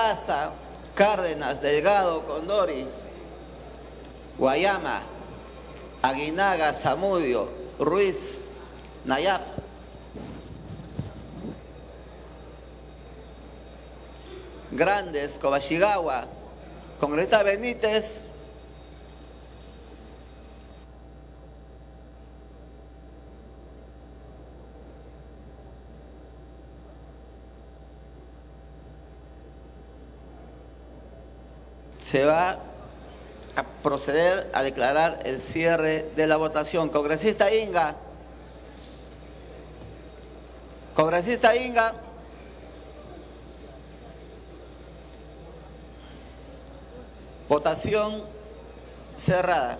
Daza, Cárdenas, Delgado, Condori, Guayama, Aguinaga, Zamudio, Ruiz, Nayab, Grandes, Cobashigawa, congresista Benítez, se va a proceder a declarar el cierre de la votación. Congresista Inga. Congresista Inga. Votación cerrada.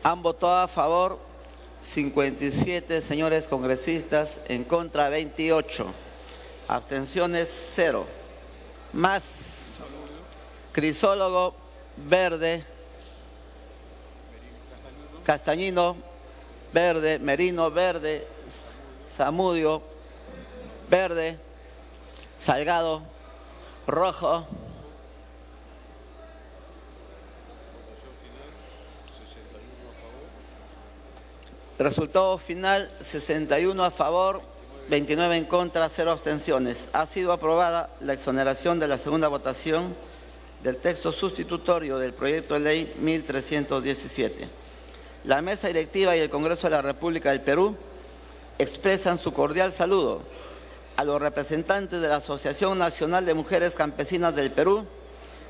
Han votado a favor 57 señores congresistas, en contra 28, abstenciones 0. Más Crisólogo, Verde, Castañino, Verde, Merino, Verde, Zamudio, Verde, Salgado, Rojo. Resultado final, 61 a favor, 29 en contra, 0 abstenciones. Ha sido aprobada la exoneración de la segunda votación del texto sustitutorio del proyecto de ley 1317. La mesa directiva y el Congreso de la República del Perú expresan su cordial saludo a los representantes de la Asociación Nacional de Mujeres Campesinas del Perú,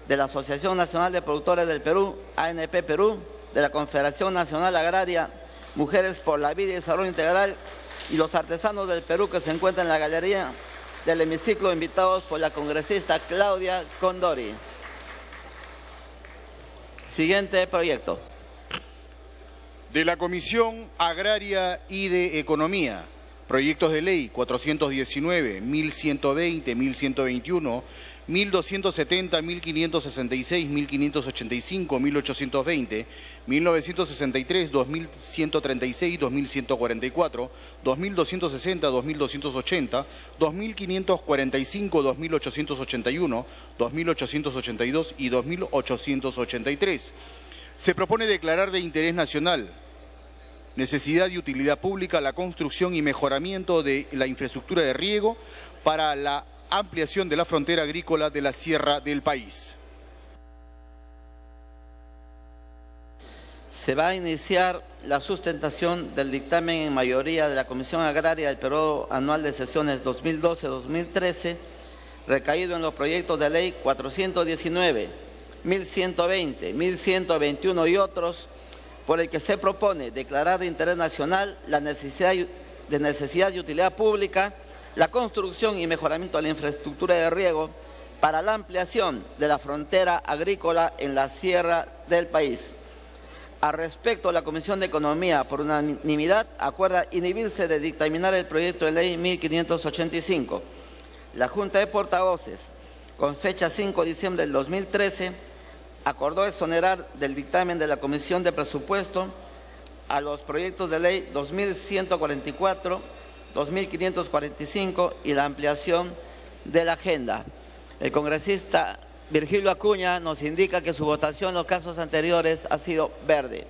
de la Asociación Nacional de Productores del Perú, ANP Perú, de la Confederación Nacional Agraria, Mujeres por la Vida y Desarrollo Integral, y los artesanos del Perú que se encuentran en la galería del hemiciclo, invitados por la congresista Claudia Condori. Siguiente proyecto. De la Comisión Agraria y de Economía, proyectos de ley 419, 1120, 1121, 1270, 1566, 1585, 1820, 1963, 2136, 2144, 2260, 2280, 2545, 2881, 2882 y 2883. Se propone declarar de interés nacional, necesidad y utilidad pública la construcción y mejoramiento de la infraestructura de riego para la ampliación de la frontera agrícola de la sierra del país. Se va a iniciar la sustentación del dictamen en mayoría de la Comisión Agraria del Periodo Anual de Sesiones 2012-2013, recaído en los proyectos de ley 419, 1120, 1121 y otros, por el que se propone declarar de interés nacional la necesidad y utilidad pública la construcción y mejoramiento de la infraestructura de riego para la ampliación de la frontera agrícola en la sierra del país. Al respecto, la Comisión de Economía, por unanimidad, acuerda inhibirse de dictaminar el proyecto de ley 1585. La Junta de Portavoces, con fecha 5 de diciembre del 2013, acordó exonerar del dictamen de la Comisión de Presupuesto a los proyectos de ley 2144, 2545 y la ampliación de la agenda. El congresista Virgilio Acuña nos indica que su votación en los casos anteriores ha sido verde.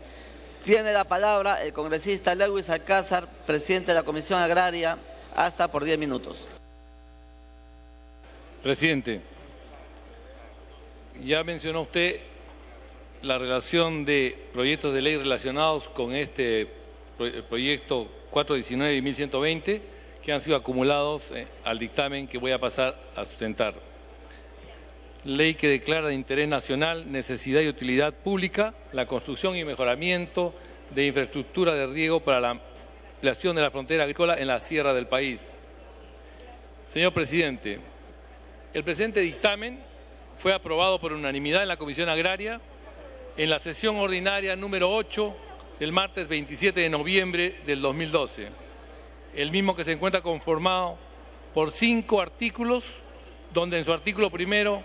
Tiene la palabra el congresista Lewis Alcázar, presidente de la Comisión Agraria, hasta por 10 minutos. Presidente, ya mencionó usted la relación de proyectos de ley relacionados con este proyecto 419 y 1120 que han sido acumulados al dictamen que voy a pasar a sustentar. Ley que declara de interés nacional, necesidad y utilidad pública la construcción y mejoramiento de infraestructura de riego para la ampliación de la frontera agrícola en la sierra del país. Señor presidente, el presente dictamen fue aprobado por unanimidad en la Comisión Agraria en la sesión ordinaria número 8 del martes 27 de noviembre del 2012. El mismo que se encuentra conformado por 5 artículos, donde en su artículo primero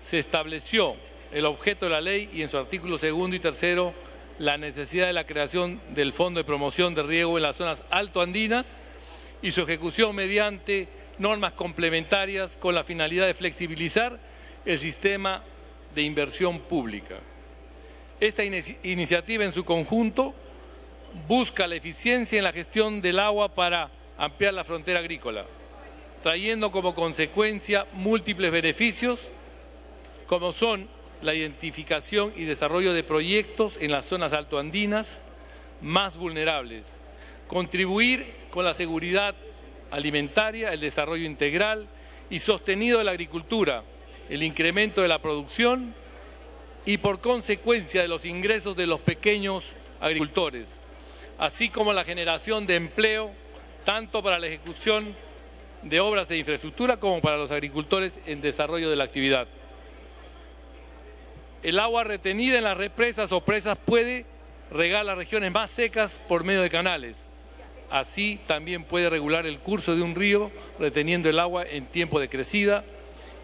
se estableció el objeto de la ley y en su artículo segundo y tercero la necesidad de la creación del Fondo de Promoción de Riego en las zonas altoandinas y su ejecución mediante normas complementarias con la finalidad de flexibilizar el sistema de inversión pública. Esta iniciativa en su conjunto busca la eficiencia en la gestión del agua para ampliar la frontera agrícola, trayendo como consecuencia múltiples beneficios, como son la identificación y desarrollo de proyectos en las zonas altoandinas más vulnerables, contribuir con la seguridad alimentaria, el desarrollo integral y sostenido de la agricultura, el incremento de la producción y por consecuencia de los ingresos de los pequeños agricultores, así como la generación de empleo tanto para la ejecución de obras de infraestructura como para los agricultores en desarrollo de la actividad. El agua retenida en las represas o presas puede regar las regiones más secas por medio de canales. Así también puede regular el curso de un río reteniendo el agua en tiempo de crecida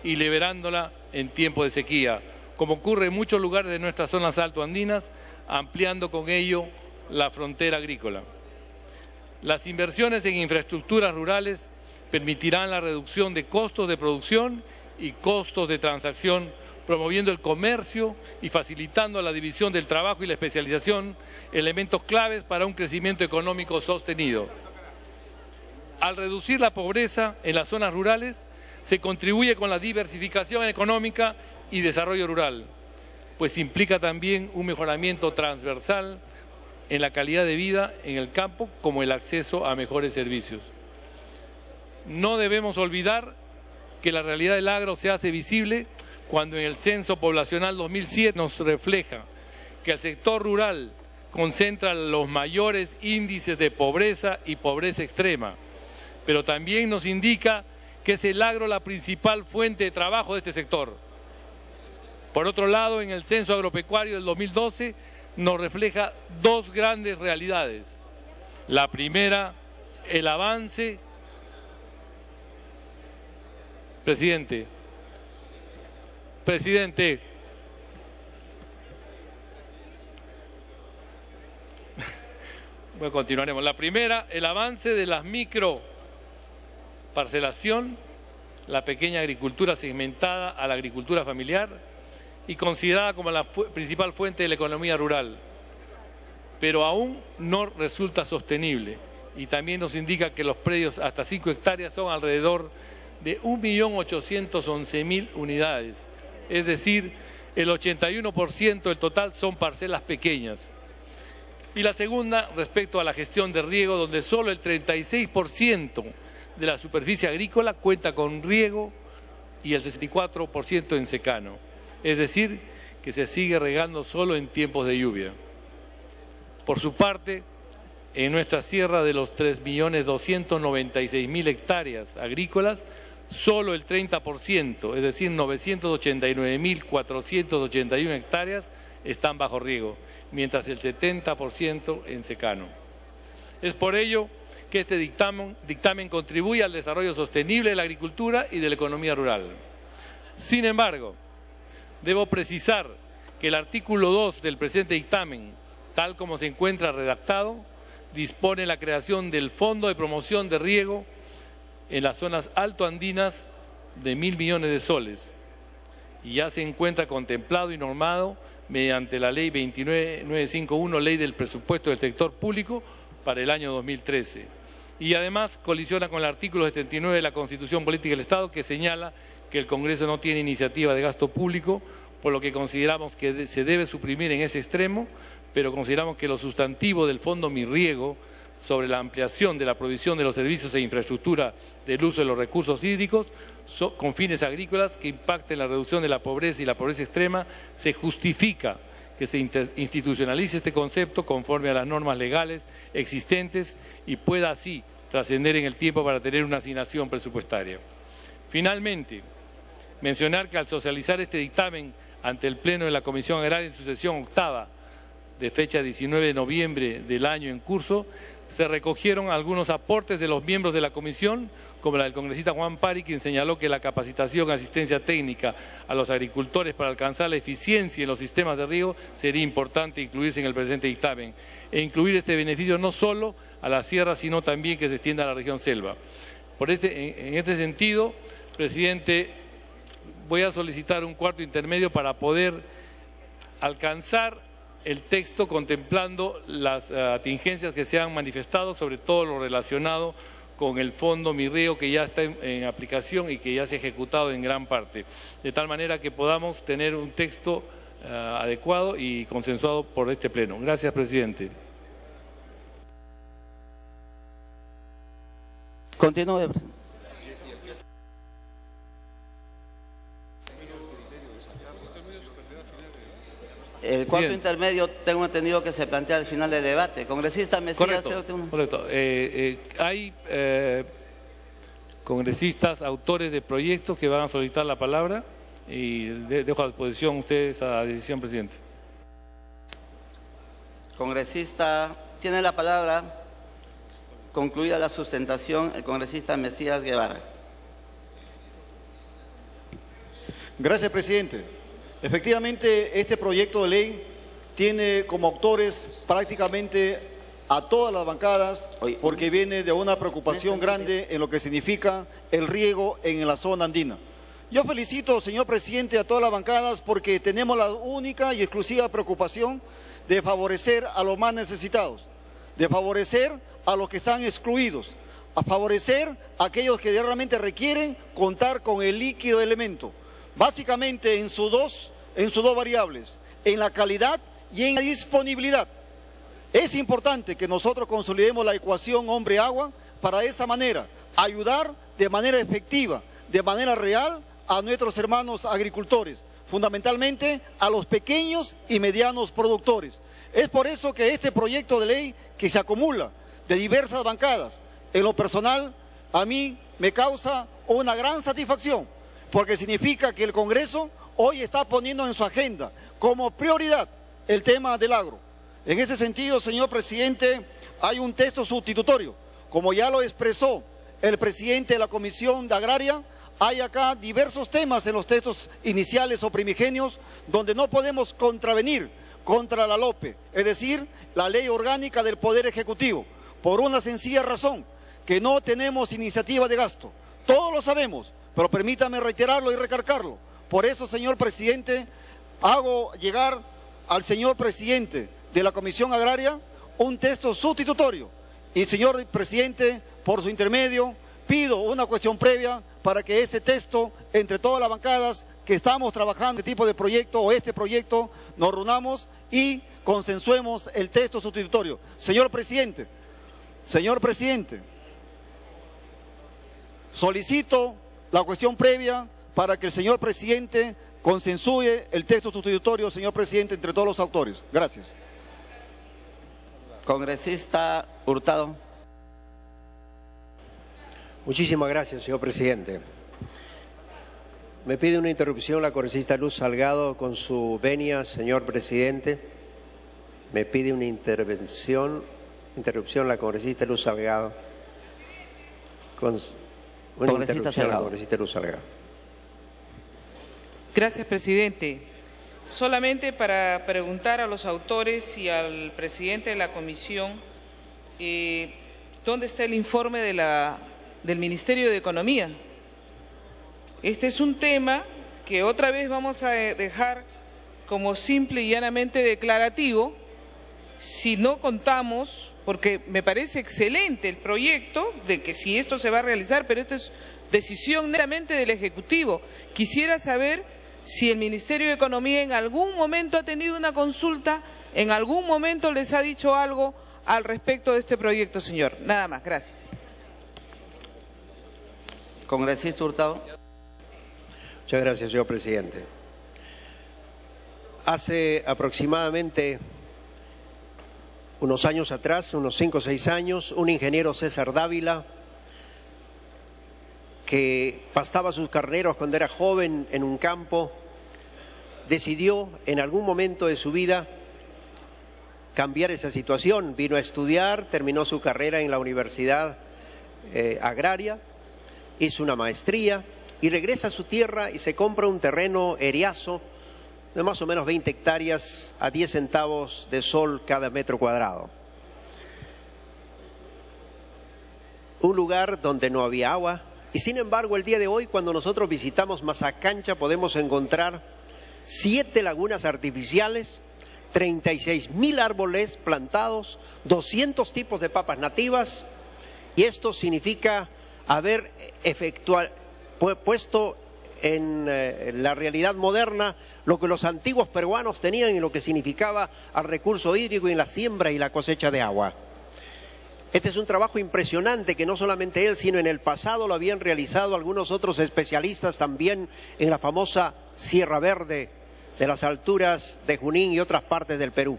y liberándola en tiempo de sequía, como ocurre en muchos lugares de nuestras zonas altoandinas, ampliando con ello la frontera agrícola. Las inversiones en infraestructuras rurales permitirán la reducción de costos de producción y costos de transacción, promoviendo el comercio y facilitando la división del trabajo y la especialización, elementos claves para un crecimiento económico sostenido. Al reducir la pobreza en las zonas rurales, se contribuye con la diversificación económica y desarrollo rural, pues implica también un mejoramiento transversal en la calidad de vida en el campo, como el acceso a mejores servicios. No debemos olvidar que la realidad del agro se hace visible cuando en el Censo Poblacional 2007 nos refleja que el sector rural concentra los mayores índices de pobreza y pobreza extrema, pero también nos indica que es el agro la principal fuente de trabajo de este sector. Por otro lado, en el Censo Agropecuario del 2012 nos refleja 2 grandes realidades. La primera, el avance. Presidente. Bueno, continuaremos. La primera, el avance de las microparcelación, la pequeña agricultura segmentada a la agricultura familiar y considerada como la principal fuente de la economía rural, pero aún no resulta sostenible y también nos indica que los predios hasta 5 hectáreas son alrededor de 1.811.000 unidades, es decir, el 81% del total son parcelas pequeñas. Y la segunda, respecto a la gestión de riego, donde solo el 36% de la superficie agrícola cuenta con riego y el 64% en secano, es decir, que se sigue regando solo en tiempos de lluvia. Por su parte, en nuestra sierra de los 3.296.000 hectáreas agrícolas, solo el 30%, es decir, 989.481 hectáreas están bajo riego, mientras el 70% en secano. Es por ello que este dictamen contribuye al desarrollo sostenible de la agricultura y de la economía rural. Sin embargo, debo precisar que el artículo 2 del presente dictamen, tal como se encuentra redactado, dispone la creación del Fondo de Promoción de Riego en las zonas altoandinas de 1.000 millones de soles y ya se encuentra contemplado y normado mediante la Ley 29951, Ley del Presupuesto del Sector Público para el año 2013. Y además colisiona con el artículo 79 de la Constitución Política del Estado, que señala que el Congreso no tiene iniciativa de gasto público, por lo que consideramos que se debe suprimir en ese extremo, pero consideramos que lo sustantivo del Fondo Mi Riego sobre la ampliación de la provisión de los servicios e infraestructura del uso de los recursos hídricos con fines agrícolas que impacten la reducción de la pobreza y la pobreza extrema, se justifica que se institucionalice este concepto conforme a las normas legales existentes y pueda así trascender en el tiempo para tener una asignación presupuestaria. Finalmente, mencionar que al socializar este dictamen ante el Pleno de la Comisión Agraria en su sesión 8ª de fecha 19 de noviembre del año en curso, se recogieron algunos aportes de los miembros de la comisión, como la del congresista Juan Pari, quien señaló que la capacitación y asistencia técnica a los agricultores para alcanzar la eficiencia en los sistemas de riego sería importante incluirse en el presente dictamen, e incluir este beneficio no solo a la sierra, sino también que se extienda a la región selva. En este sentido, presidente, voy a solicitar un cuarto intermedio para poder alcanzar el texto contemplando las atingencias que se han manifestado, sobre todo lo relacionado con el fondo Mi Río, que ya está en aplicación y que ya se ha ejecutado en gran parte, de tal manera que podamos tener un texto adecuado y consensuado por este Pleno. Gracias, presidente. Continúe. El cuarto intermedio tengo entendido que se plantea al final del debate. Congresista Mesías. Correcto. Hay congresistas, autores de proyectos que van a solicitar la palabra y dejo a disposición ustedes a la decisión, presidente. Congresista, tiene la palabra. Concluida la sustentación, el congresista Mesías Guevara. Gracias, presidente. Efectivamente, este proyecto de ley tiene como autores prácticamente a todas las bancadas, porque viene de una preocupación grande en lo que significa el riego en la zona andina. Yo felicito, señor presidente, a todas las bancadas porque tenemos la única y exclusiva preocupación de favorecer a los más necesitados, de favorecer a los que están excluidos, a favorecer a aquellos que realmente requieren contar con el líquido elemento. Básicamente en sus dos variables, en la calidad y en la disponibilidad. Es importante que nosotros consolidemos la ecuación hombre-agua para de esa manera ayudar de manera efectiva, de manera real a nuestros hermanos agricultores, fundamentalmente a los pequeños y medianos productores. Es por eso que este proyecto de ley que se acumula de diversas bancadas, en lo personal a mí me causa una gran satisfacción, porque significa que el Congreso hoy está poniendo en su agenda como prioridad el tema del agro. En ese sentido, señor presidente, hay un texto sustitutorio, como ya lo expresó el presidente de la Comisión Agraria. Hay acá diversos temas en los textos iniciales o primigenios donde no podemos contravenir contra la LOPE, es decir, la Ley Orgánica del Poder Ejecutivo, por una sencilla razón, que no tenemos iniciativa de gasto. Todos lo sabemos, pero permítame reiterarlo y recalcarlo. Por eso, señor presidente, hago llegar al señor presidente de la Comisión Agraria un texto sustitutorio. Y, señor presidente, por su intermedio, pido una cuestión previa para que este texto, entre todas las bancadas que estamos trabajando este tipo de proyecto o este proyecto, nos reunamos y consensuemos el texto sustitutorio. Señor presidente, solicito la cuestión previa para que el señor presidente consensúe el texto sustitutorio, señor presidente, entre todos los autores. Gracias. Congresista Hurtado. Muchísimas gracias, señor presidente. Me pide una interrupción la congresista Luz Salgado con su venia, señor presidente. Me pide una interrupción la congresista Luz Salgado. Gracias, presidente. Solamente para preguntar a los autores y al presidente de la comisión, ¿dónde está el informe del Ministerio de Economía? Este es un tema que otra vez vamos a dejar como simple y llanamente declarativo, si no contamos, porque me parece excelente el proyecto de que si esto se va a realizar, pero esto es decisión netamente del Ejecutivo. Quisiera saber si el Ministerio de Economía en algún momento ha tenido una consulta, en algún momento les ha dicho algo al respecto de este proyecto, señor. Nada más, gracias. Congresista Hurtado. Muchas gracias, señor presidente. Hace aproximadamente unos años atrás, unos 5 o 6 años, un ingeniero César Dávila, que pastaba sus carneros cuando era joven en un campo, decidió en algún momento de su vida cambiar esa situación. Vino a estudiar, terminó su carrera en la Universidad Agraria, hizo una maestría y regresa a su tierra y se compra un terreno eriazo de más o menos 20 hectáreas a 10 centavos de sol cada metro cuadrado. Un lugar donde no había agua, y sin embargo el día de hoy, cuando nosotros visitamos Mazacancha, podemos encontrar 7 lagunas artificiales, 36.000 árboles plantados, 200 tipos de papas nativas, y esto significa haber puesto en la realidad moderna lo que los antiguos peruanos tenían y lo que significaba al recurso hídrico y la siembra y la cosecha de agua. Este es un trabajo impresionante que no solamente él, sino en el pasado lo habían realizado algunos otros especialistas también en la famosa Sierra Verde de las alturas de Junín y otras partes del Perú.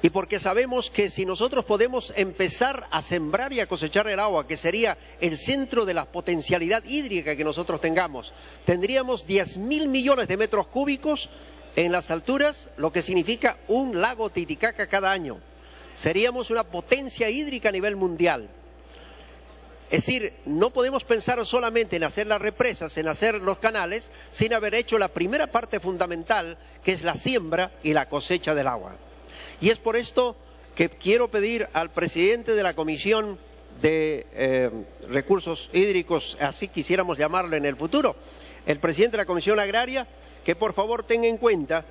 Y porque sabemos que si nosotros podemos empezar a sembrar y a cosechar el agua, que sería el centro de la potencialidad hídrica que nosotros tengamos, tendríamos 10.000 millones de metros cúbicos en las alturas, lo que significa un lago Titicaca cada año. Seríamos una potencia hídrica a nivel mundial. Es decir, no podemos pensar solamente en hacer las represas, en hacer los canales, sin haber hecho la primera parte fundamental, que es la siembra y la cosecha del agua. Y es por esto que quiero pedir al presidente de la Comisión de Recursos Hídricos, así quisiéramos llamarlo en el futuro, el presidente de la Comisión Agraria, que por favor tenga en cuenta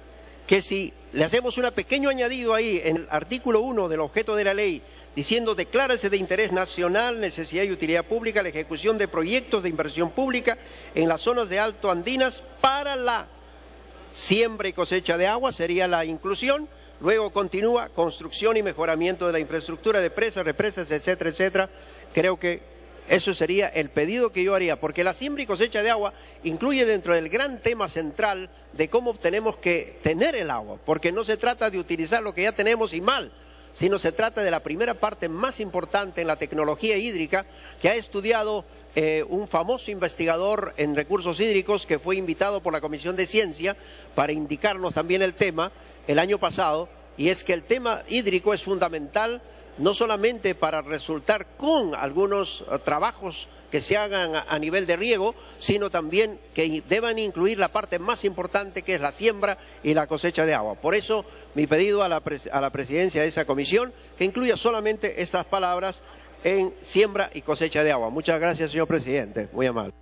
que si le hacemos un pequeño añadido ahí en el artículo 1 del objeto de la ley, diciendo declárase de interés nacional, necesidad y utilidad pública la ejecución de proyectos de inversión pública en las zonas de Alto Andinas para la siembra y cosecha de agua, sería la inclusión. Luego continúa construcción y mejoramiento de la infraestructura de presas, represas, etcétera, etcétera. Creo que eso sería el pedido que yo haría, porque la siembra y cosecha de agua incluye dentro del gran tema central de cómo tenemos que tener el agua, porque no se trata de utilizar lo que ya tenemos y mal, sino se trata de la primera parte más importante en la tecnología hídrica que ha estudiado un famoso investigador en recursos hídricos que fue invitado por la Comisión de Ciencia para indicarnos también el tema el año pasado, y es que el tema hídrico es fundamental no solamente para resultar con algunos trabajos que se hagan a nivel de riego, sino también que deban incluir la parte más importante, que es la siembra y la cosecha de agua. Por eso mi pedido a la presidencia de esa comisión, que incluya solamente estas palabras en siembra y cosecha de agua. Muchas gracias, señor presidente. Muy amable.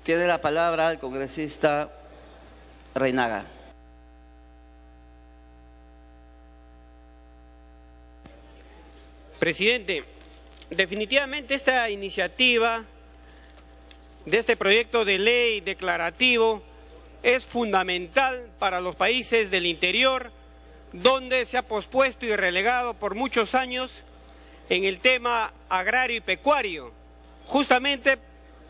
Tiene la palabra el congresista Reinaga. Presidente, definitivamente esta iniciativa de este proyecto de ley declarativo es fundamental para los países del interior, donde se ha pospuesto y relegado por muchos años en el tema agrario y pecuario, justamente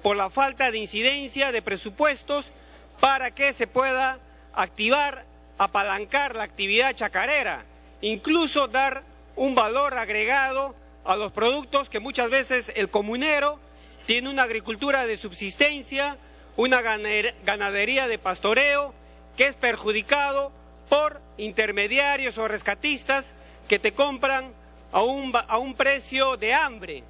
por la falta de incidencia de presupuestos para que se pueda activar, apalancar la actividad chacarera, incluso dar un valor agregado a los productos que muchas veces el comunero tiene una agricultura de subsistencia, una ganadería de pastoreo, que es perjudicado por intermediarios o rescatistas que te compran a un precio de hambre.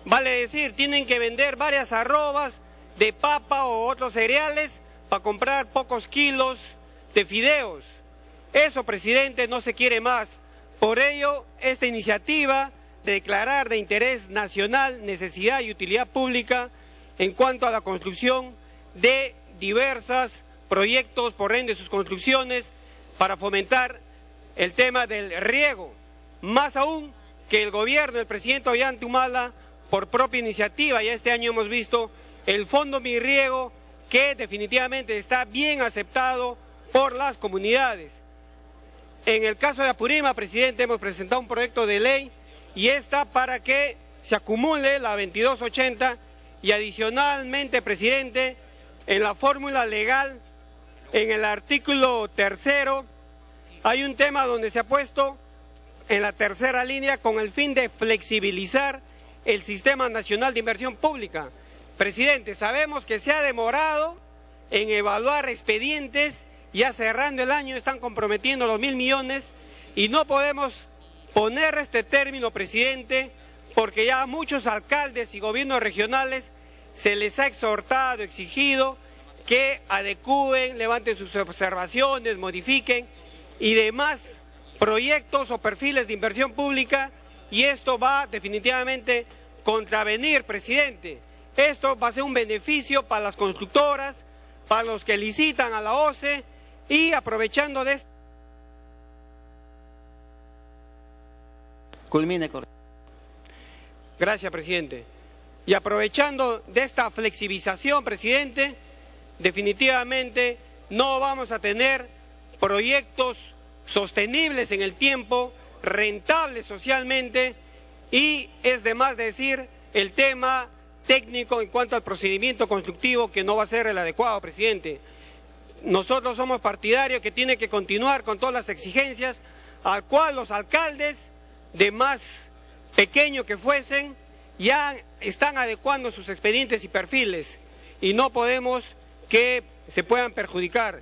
Vale decir, tienen que vender varias arrobas de papa o otros cereales para comprar pocos kilos de fideos. Eso, presidente, no se quiere más. Por ello, esta iniciativa de declarar de interés nacional necesidad y utilidad pública en cuanto a la construcción de diversos proyectos, por ende sus construcciones, para fomentar el tema del riego. Más aún que el gobierno del presidente Ollanta Humala, por propia iniciativa, ya este año hemos visto el Fondo Mi Riego, que definitivamente está bien aceptado por las comunidades. En el caso de Apurímac, presidente, hemos presentado un proyecto de ley y está para que se acumule la 2280 y adicionalmente, presidente, en la fórmula legal, en el artículo 3º, hay un tema donde se ha puesto en la tercera línea con el fin de flexibilizar el Sistema Nacional de Inversión Pública. Presidente, sabemos que se ha demorado en evaluar expedientes, ya cerrando el año están comprometiendo los 1.000 millones y no podemos poner este término, presidente, porque ya a muchos alcaldes y gobiernos regionales se les ha exhortado, exigido que adecúen, levanten sus observaciones, modifiquen y demás proyectos o perfiles de inversión pública, y esto va definitivamente a contravenir, presidente. Esto va a ser un beneficio para las constructoras, para los que licitan a la OCE, y aprovechando de esto. Culmine, correcto. Gracias, presidente. Y aprovechando de esta flexibilización, presidente, definitivamente no vamos a tener proyectos sostenibles en el tiempo, rentables socialmente, y es de más decir el tema técnico en cuanto al procedimiento constructivo, que no va a ser el adecuado, presidente. Nosotros somos partidarios que tiene que continuar con todas las exigencias, al cual los alcaldes, de más pequeño que fuesen, ya están adecuando sus expedientes y perfiles, y no podemos que se puedan perjudicar.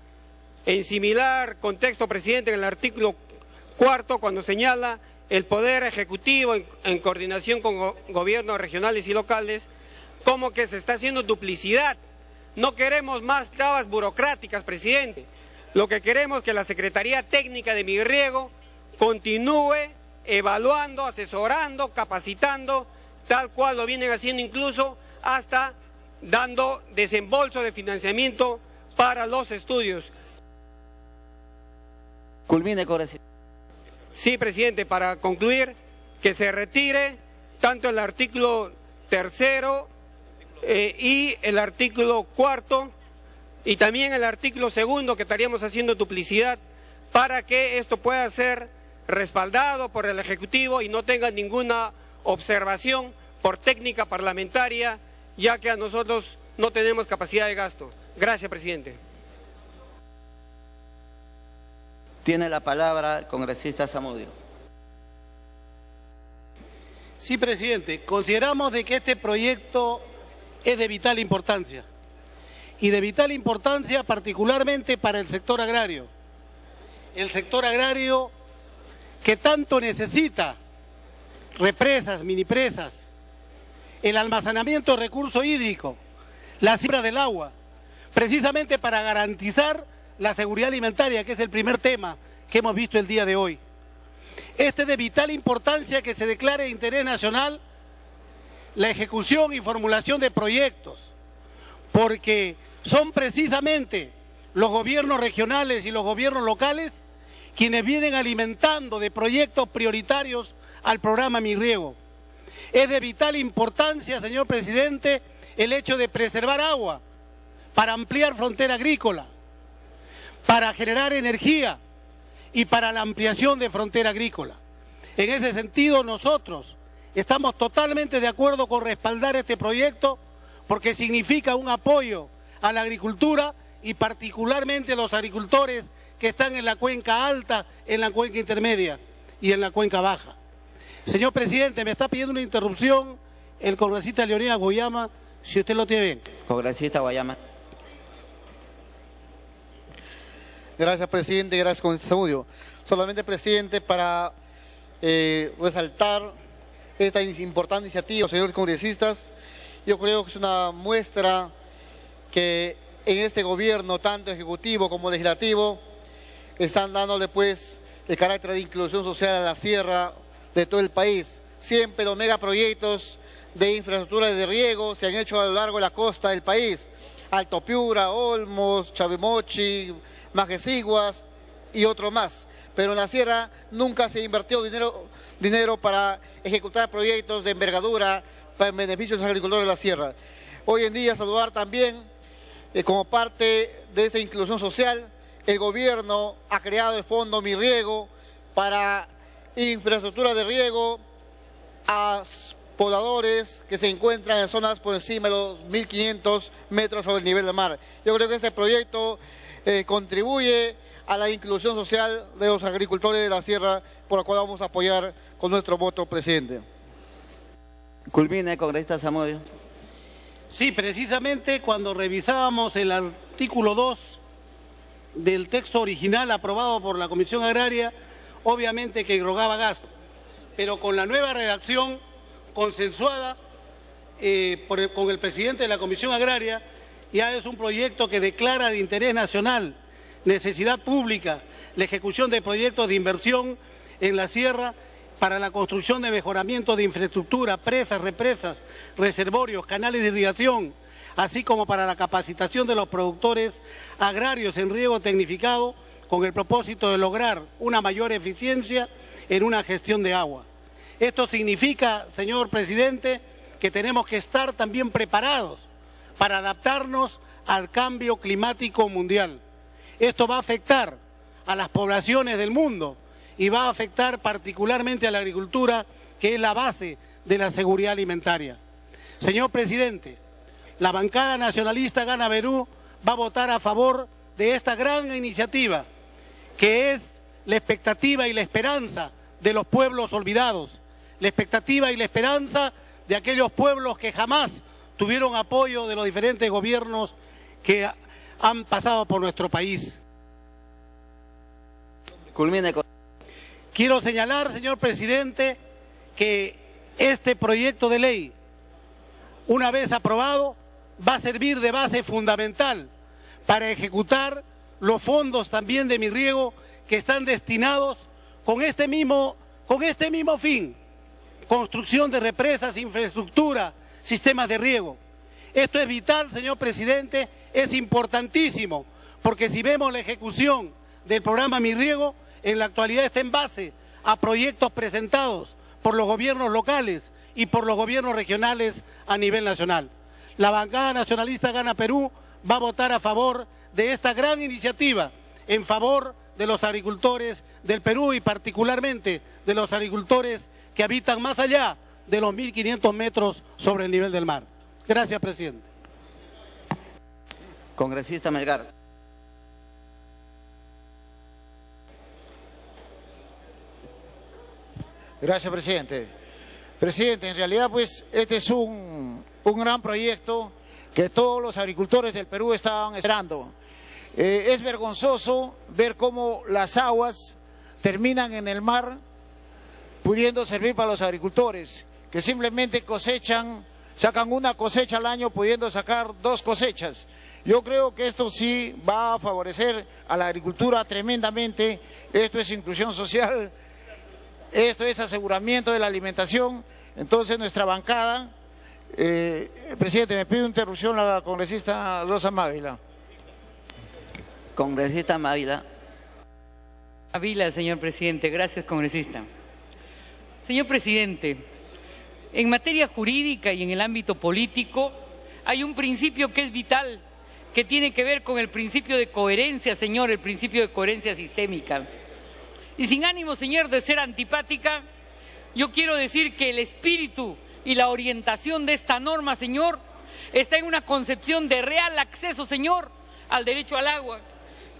En similar contexto, presidente, en el artículo 4, cuando señala el Poder Ejecutivo en coordinación con gobiernos regionales y locales, como que se está haciendo duplicidad. No queremos más trabas burocráticas, presidente. Lo que queremos es que la Secretaría Técnica de Migriego continúe evaluando, asesorando, capacitando, tal cual lo vienen haciendo, incluso hasta dando desembolso de financiamiento para los estudios. Culmine, congresista. Sí, presidente, para concluir, que se retire tanto el artículo 3º y el artículo 4º y también el artículo 2º, que estaríamos haciendo duplicidad, para que esto pueda ser respaldado por el Ejecutivo y no tenga ninguna observación por técnica parlamentaria, ya que a nosotros no tenemos capacidad de gasto. Gracias, presidente. Tiene la palabra el congresista Zamudio. Sí, presidente. Consideramos de que este proyecto es de vital importancia, y de vital importancia particularmente para el sector agrario. El sector agrario que tanto necesita represas, minipresas, el almacenamiento de recurso hídrico, la siembra del agua, precisamente para garantizar la seguridad alimentaria, que es el primer tema que hemos visto el día de hoy. Este es de vital importancia que se declare de interés nacional la ejecución y formulación de proyectos, porque son precisamente los gobiernos regionales y los gobiernos locales quienes vienen alimentando de proyectos prioritarios al programa Mi Riego. Es de vital importancia, señor presidente, el hecho de preservar agua para ampliar frontera agrícola, para generar energía y para la ampliación de frontera agrícola. En ese sentido, nosotros estamos totalmente de acuerdo con respaldar este proyecto, porque significa un apoyo a la agricultura y particularmente a los agricultores que están en la cuenca alta, en la cuenca intermedia y en la cuenca baja. Señor presidente, me está pidiendo una interrupción el congresista Leonidas Guayama, si usted lo tiene bien. Congresista Guayama. Gracias, presidente. Gracias, congresista Zamudio. Solamente, presidente, para resaltar esta importante iniciativa, señores congresistas, yo creo que es una muestra que en este gobierno, tanto ejecutivo como legislativo, están dándole pues el carácter de inclusión social a la sierra de todo el país. Siempre los megaproyectos de infraestructura de riego se han hecho a lo largo de la costa del país. Alto Piura, Olmos, Chavimochi, Majesiguas y otro más. Pero en la sierra nunca se invirtió dinero para ejecutar proyectos de envergadura para el beneficio de los agricultores de la sierra. Hoy en día saludar también, como parte de esta inclusión social, el gobierno ha creado el Fondo Mi Riego para infraestructura de riego a pobladores que se encuentran en zonas por encima de los 1.500 metros sobre el nivel del mar. Yo creo que este proyecto contribuye a la inclusión social de los agricultores de la sierra, por lo cual vamos a apoyar con nuestro voto, presidente. Culmine, congresista Zamudio. Sí, precisamente cuando revisábamos el artículo 2 del texto original aprobado por la Comisión Agraria, obviamente que irrogaba gasto, pero con la nueva redacción consensuada con el presidente de la Comisión Agraria, ya es un proyecto que declara de interés nacional, necesidad pública, la ejecución de proyectos de inversión en la sierra para la construcción de mejoramiento de infraestructura, presas, represas, reservorios, canales de irrigación, así como para la capacitación de los productores agrarios en riego tecnificado, con el propósito de lograr una mayor eficiencia en una gestión de agua. Esto significa, señor presidente, que tenemos que estar también preparados para adaptarnos al cambio climático mundial. Esto va a afectar a las poblaciones del mundo y va a afectar particularmente a la agricultura, que es la base de la seguridad alimentaria. Señor presidente, la bancada nacionalista Gana Perú va a votar a favor de esta gran iniciativa, que es la expectativa y la esperanza de los pueblos olvidados, la expectativa y la esperanza de aquellos pueblos que jamás tuvieron apoyo de los diferentes gobiernos que han pasado por nuestro país. Culmine con... Quiero señalar, señor presidente, que este proyecto de ley, una vez aprobado, va a servir de base fundamental para ejecutar los fondos también de Mi Riego que están destinados con este mismo fin: construcción de represas, infraestructura, sistemas de riego. Esto es vital, señor presidente, es importantísimo, porque si vemos la ejecución del programa Mi Riego, en la actualidad está en base a proyectos presentados por los gobiernos locales y por los gobiernos regionales a nivel nacional. La bancada nacionalista Gana Perú va a votar a favor de esta gran iniciativa, en favor de los agricultores del Perú y particularmente de los agricultores que habitan más allá de los 1.500 metros sobre el nivel del mar. Gracias, presidente. Congresista Melgar. Gracias, presidente. Presidente, en realidad pues este es un gran proyecto que todos los agricultores del Perú estaban esperando. Es vergonzoso ver cómo las aguas terminan en el mar, pudiendo servir para los agricultores, que simplemente cosechan, sacan una cosecha al año, pudiendo sacar 2 cosechas. Yo creo que esto sí va a favorecer a la agricultura tremendamente. Esto es inclusión social, esto es aseguramiento de la alimentación. Entonces nuestra bancada, presidente, me pide interrupción la congresista Rosa Mávila. Congresista Mávila. Mávila, señor presidente. Gracias, congresista. Señor presidente, en materia jurídica y en el ámbito político hay un principio que es vital, que tiene que ver con el principio de coherencia, señor, el principio de coherencia sistémica. Y sin ánimo, señor, de ser antipática, yo quiero decir que el espíritu y la orientación de esta norma, señor, está en una concepción de real acceso, señor, al derecho al agua.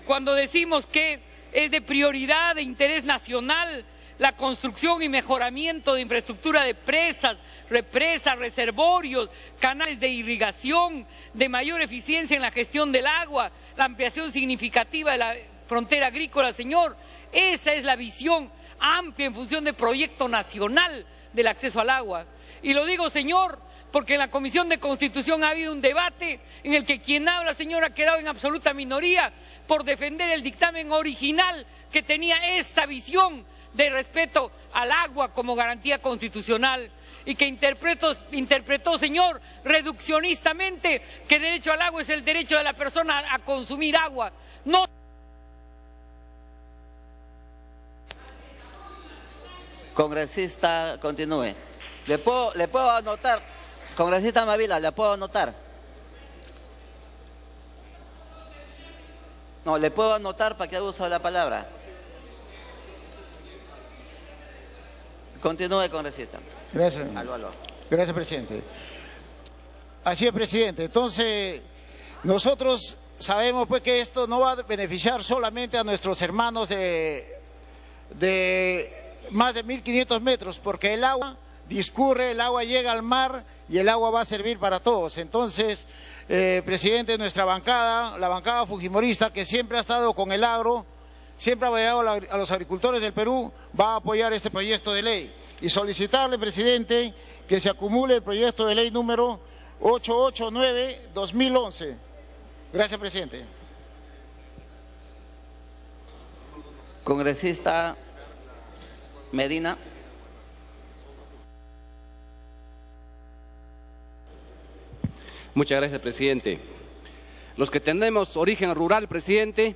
Cuando decimos que es de prioridad, de interés nacional, la construcción y mejoramiento de infraestructura de presas, represas, reservorios, canales de irrigación, de mayor eficiencia en la gestión del agua, la ampliación significativa de la frontera agrícola, señor, esa es la visión amplia en función del proyecto nacional del acceso al agua. Y lo digo, señor, porque en la Comisión de Constitución ha habido un debate en el que quien habla, señor, ha quedado en absoluta minoría por defender el dictamen original que tenía esta visión de respeto al agua como garantía constitucional y que interpretó, señor, reduccionistamente que el derecho al agua es el derecho de la persona a consumir agua. No. Congresista, continúe. ¿Le puedo anotar? Congresista Mávila, ¿le puedo anotar? No, le puedo anotar para que haga uso de la palabra. Continúe, congresista. Gracias. Aló. Gracias, presidente. Así es, presidente. Entonces, nosotros sabemos pues que esto no va a beneficiar solamente a nuestros hermanos de más de 1.500 metros, porque el agua discurre, el agua llega al mar y el agua va a servir para todos. Entonces, presidente, nuestra bancada, la bancada fujimorista, que siempre ha estado con el agro, siempre ha apoyado a los agricultores del Perú, va a apoyar este proyecto de ley. Y solicitarle, presidente, que se acumule el proyecto de ley número 889-2011. Gracias, presidente. Congresista Medina. Muchas gracias, presidente. Los que tenemos origen rural, presidente,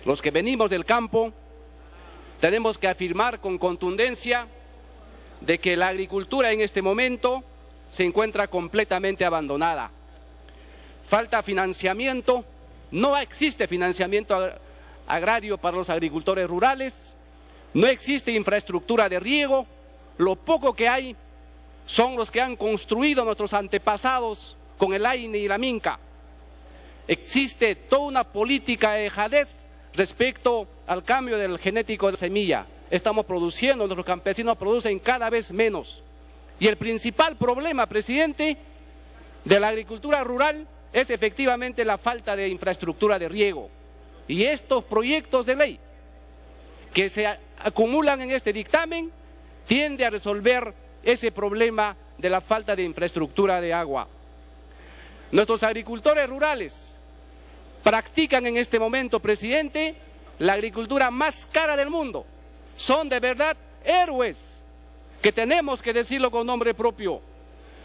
los que venimos del campo, tenemos que afirmar con contundencia de que la agricultura en este momento se encuentra completamente abandonada. Falta financiamiento, no existe financiamiento agrario para los agricultores rurales, no existe infraestructura de riego, lo poco que hay son los que han construido nuestros antepasados con el AINE y la Minca. Existe toda una política de dejadez respecto al cambio del genético de semilla. Estamos produciendo, nuestros campesinos producen cada vez menos. Y el principal problema, presidente, de la agricultura rural es efectivamente la falta de infraestructura de riego. Y estos proyectos de ley que se acumulan en este dictamen tienden a resolver ese problema de la falta de infraestructura de agua. Nuestros agricultores rurales practican en este momento, presidente, la agricultura más cara del mundo. Son de verdad héroes, que tenemos que decirlo con nombre propio.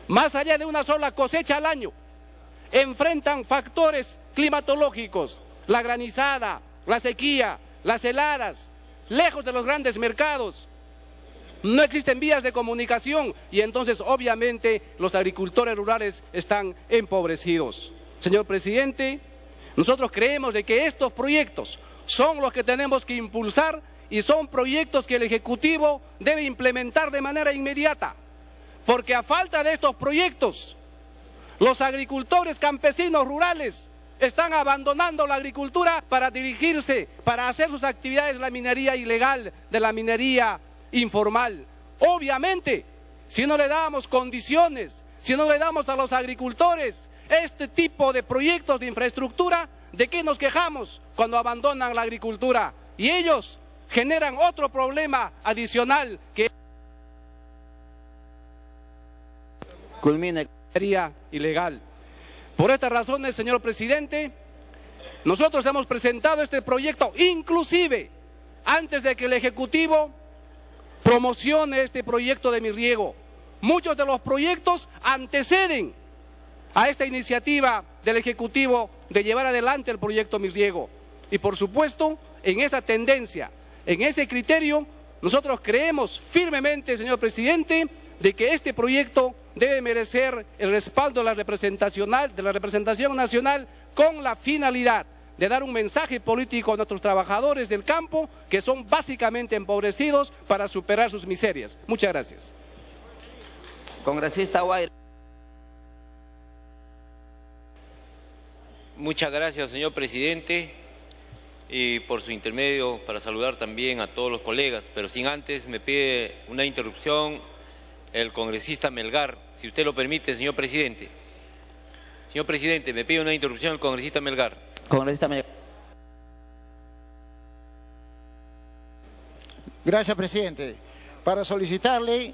Más allá de una sola cosecha al año, enfrentan factores climatológicos, la granizada, la sequía, las heladas, lejos de los grandes mercados. No existen vías de comunicación y entonces obviamente los agricultores rurales están empobrecidos. Señor presidente, nosotros creemos de que estos proyectos son los que tenemos que impulsar y son proyectos que el Ejecutivo debe implementar de manera inmediata, porque a falta de estos proyectos, los agricultores campesinos rurales están abandonando la agricultura para dirigirse, para hacer sus actividades de la minería ilegal, de la minería informal. Obviamente, si no le damos condiciones, si no le damos a los agricultores este tipo de proyectos de infraestructura, ¿de qué nos quejamos cuando abandonan la agricultura? Y ellos generan otro problema adicional que culmine sería ilegal. Por estas razones, señor presidente, nosotros hemos presentado este proyecto, inclusive antes de que el Ejecutivo promocione este proyecto de Mi Riego. Muchos de los proyectos anteceden a esta iniciativa del Ejecutivo de llevar adelante el proyecto Mi Riego. Y por supuesto, en esa tendencia, en ese criterio, nosotros creemos firmemente, señor presidente, de que este proyecto debe merecer el respaldo de la representación nacional con la finalidad de dar un mensaje político a nuestros trabajadores del campo que son básicamente empobrecidos para superar sus miserias. Muchas gracias. Congresista Guaira. Muchas gracias, señor presidente, y por su intermedio para saludar también a todos los colegas, pero sin antes me pide una interrupción el congresista Melgar, si usted lo permite, señor presidente. Señor presidente, me pide una interrupción el congresista Melgar. Congresista Melgar. Gracias, presidente. Para solicitarle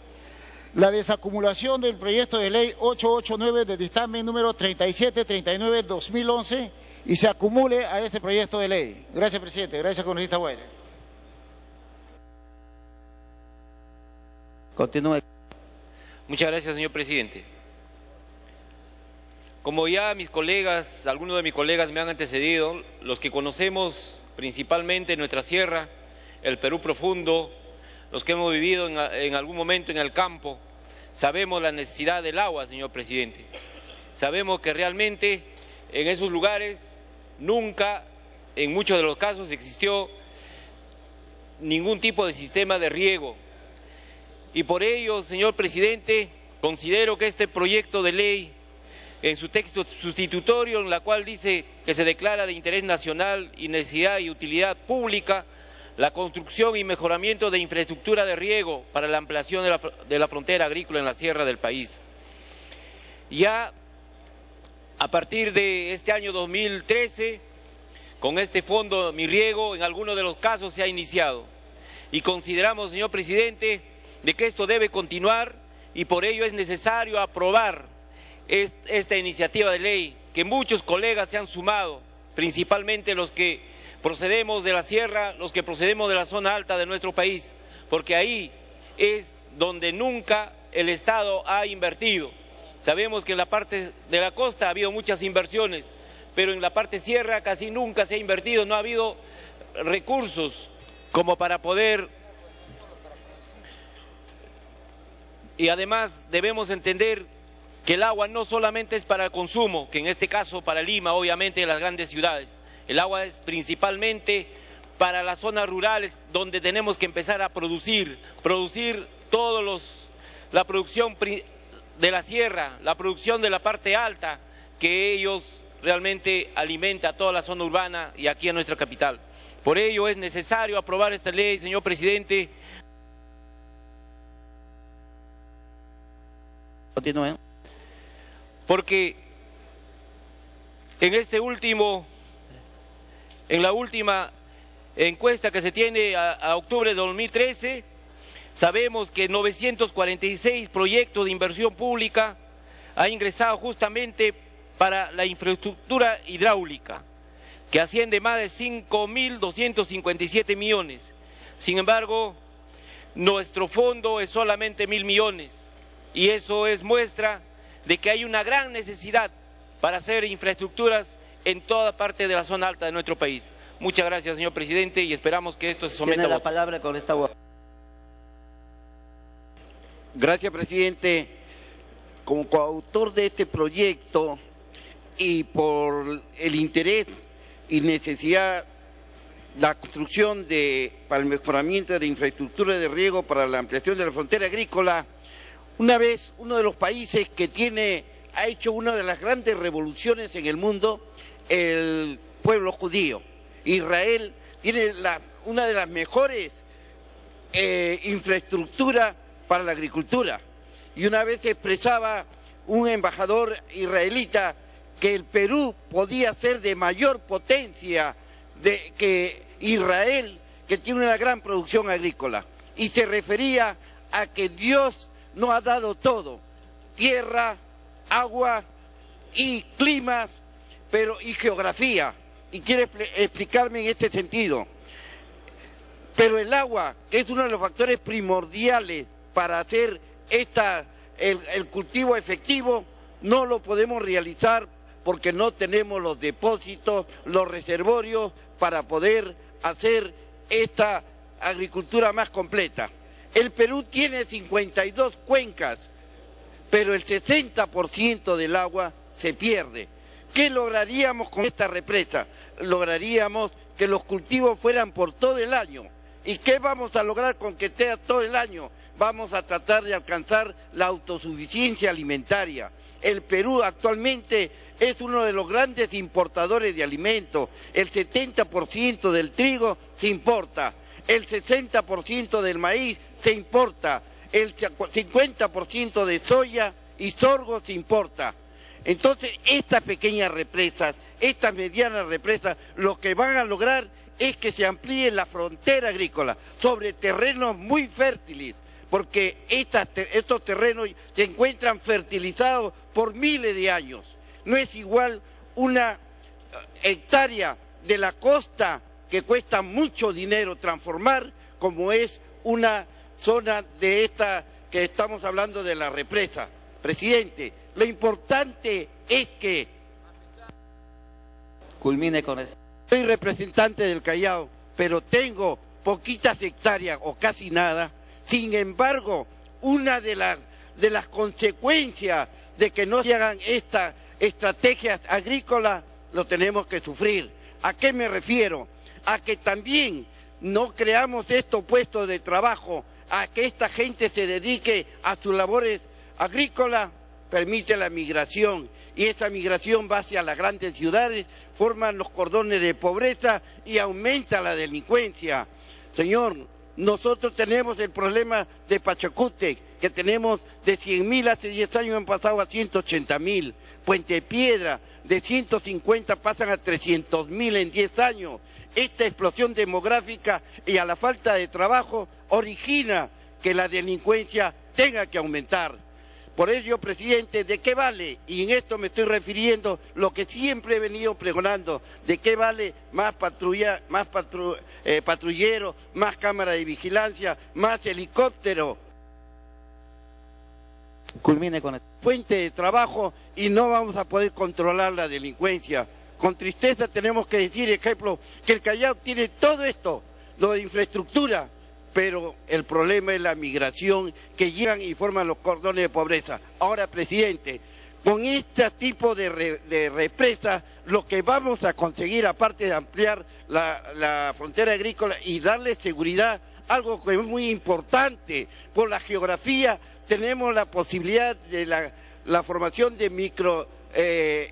la desacumulación del proyecto de ley 889 del dictamen número 3739-2011 y se acumule a este proyecto de ley. Gracias, presidente. Gracias, congresista Guaira. Continúe. Muchas gracias, señor presidente. Como ya algunos de mis colegas me han antecedido, los que conocemos principalmente nuestra sierra, el Perú profundo, los que hemos vivido en algún momento en el campo, sabemos la necesidad del agua, señor presidente. Sabemos que realmente en esos lugares nunca, en muchos de los casos, existió ningún tipo de sistema de riego. Y por ello, señor presidente, considero que este proyecto de ley, en su texto sustitutorio, en la cual dice que se declara de interés nacional y necesidad y utilidad pública la construcción y mejoramiento de infraestructura de riego para la ampliación de la frontera agrícola en la sierra del país. Ya A partir de este año 2013, con este fondo Mi Riego, en algunos de los casos se ha iniciado. Y consideramos, señor presidente, de que esto debe continuar y por ello es necesario aprobar esta iniciativa de ley, que muchos colegas se han sumado, principalmente los que procedemos de la sierra, los que procedemos de la zona alta de nuestro país, porque ahí es donde nunca el Estado ha invertido. Sabemos que en la parte de la costa ha habido muchas inversiones, pero en la parte sierra casi nunca se ha invertido, no ha habido recursos como para poder. Y además debemos entender que el agua no solamente es para el consumo, que en este caso para Lima, obviamente las grandes ciudades. El agua es principalmente para las zonas rurales donde tenemos que empezar a producir la producción de la sierra, la producción de la parte alta, que ellos realmente alimenta a toda la zona urbana y aquí a nuestra capital. Por ello es necesario aprobar esta ley, señor presidente. Continúen. Porque en la última encuesta que se tiene a octubre de 2013, sabemos que 946 proyectos de inversión pública han ingresado justamente para la infraestructura hidráulica, que asciende más de 5.257 millones. Sin embargo, nuestro fondo es solamente 1.000 millones y eso es muestra de que hay una gran necesidad para hacer infraestructuras en toda parte de la zona alta de nuestro país. Muchas gracias, señor presidente, y esperamos que esto se someta a voto. Tiene la palabra con esta voz. Gracias, presidente. Como coautor de este proyecto y por el interés y necesidad, la construcción para el mejoramiento de la infraestructura de riego para la ampliación de la frontera agrícola, una vez uno de los países que ha hecho una de las grandes revoluciones en el mundo, el pueblo judío. Israel tiene una de las mejores infraestructuras para la agricultura. Y una vez expresaba un embajador israelita que el Perú podía ser de mayor potencia que Israel, que tiene una gran producción agrícola. Y se refería a que Dios nos ha dado todo: tierra, agua y climas, y geografía. Y quiero explicarme en este sentido. Pero el agua, que es uno de los factores primordiales para hacer el cultivo efectivo, no lo podemos realizar porque no tenemos los depósitos, los reservorios para poder hacer esta agricultura más completa. El Perú tiene 52 cuencas, pero el 60% del agua se pierde. ¿Qué lograríamos con esta represa? Lograríamos que los cultivos fueran por todo el año. ¿Y qué vamos a lograr con que esté todo el año? Vamos a tratar de alcanzar la autosuficiencia alimentaria. El Perú actualmente es uno de los grandes importadores de alimentos. El 70% del trigo se importa, el 60% del maíz se importa, el 50% de soya y sorgo se importa. Entonces, estas pequeñas represas, estas medianas represas, lo que van a lograr es que se amplíe la frontera agrícola sobre terrenos muy fértiles, porque estos terrenos se encuentran fertilizados por miles de años. No es igual una hectárea de la costa que cuesta mucho dinero transformar, como es una zona de esta que estamos hablando de la represa. Presidente, lo importante es que... Culmine con eso. Soy representante del Callao, pero tengo poquitas hectáreas o casi nada. Sin embargo, una de las consecuencias de que no se hagan estas estrategias agrícolas, lo tenemos que sufrir. ¿A qué me refiero? A que también no creamos estos puestos de trabajo, a que esta gente se dedique a sus labores agrícolas, permite la migración. Y esa migración va hacia las grandes ciudades, forman los cordones de pobreza y aumenta la delincuencia. Señor, nosotros tenemos el problema de Pachacútec, que tenemos de 100.000 hace 10 años han pasado a 180.000. Puente Piedra, de 150 pasan a 300.000 en 10 años. Esta explosión demográfica y a la falta de trabajo origina que la delincuencia tenga que aumentar. Por ello, presidente, ¿de qué vale? Y en esto me estoy refiriendo lo que siempre he venido pregonando, ¿de qué vale más patrulleros, más cámara de vigilancia, más helicóptero? Culmine con esto. Fuente de trabajo y no vamos a poder controlar la delincuencia. Con tristeza tenemos que decir, ejemplo, que el Callao tiene todo esto, lo de infraestructura, pero el problema es la migración que llegan y forman los cordones de pobreza. Ahora, presidente, con este tipo de represas, lo que vamos a conseguir, aparte de ampliar la frontera agrícola y darle seguridad, algo que es muy importante, por la geografía, tenemos la posibilidad de la formación de micro